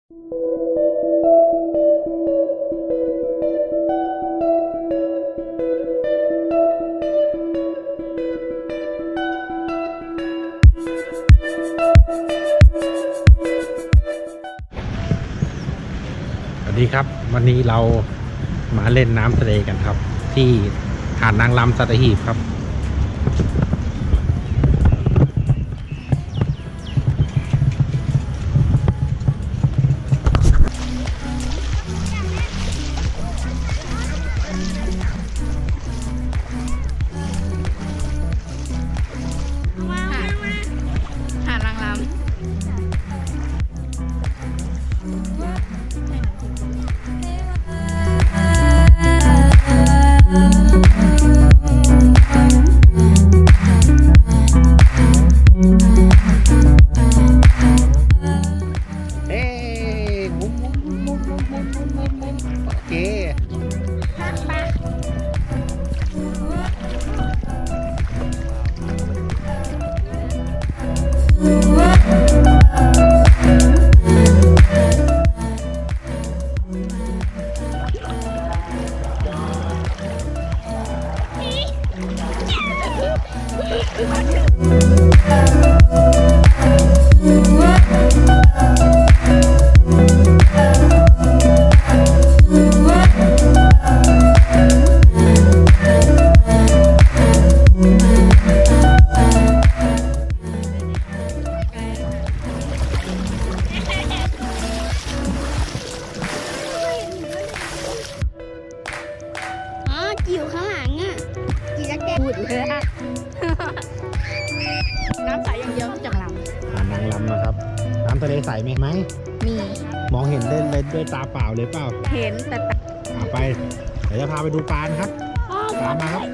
สวัสดีครับวันนี้เรามาเล่นน้ำทะเลกันครับที่หาดนางรำสัตหีบครับหาดนางรำโอเคอยู่ข้างหลังอ่ะกี่จะแก้พูดเลยอ่ะน้ำใสอย่างเดียวจากลำหาดนางรำนะครับน้ำทะเลใสไหมมีมองเห็นเล่นด้วยตาเปล่าเลยเปล่าเห็นแต่ไปเดี๋ยวจะพาไปดูปลานะครับตามมาครับ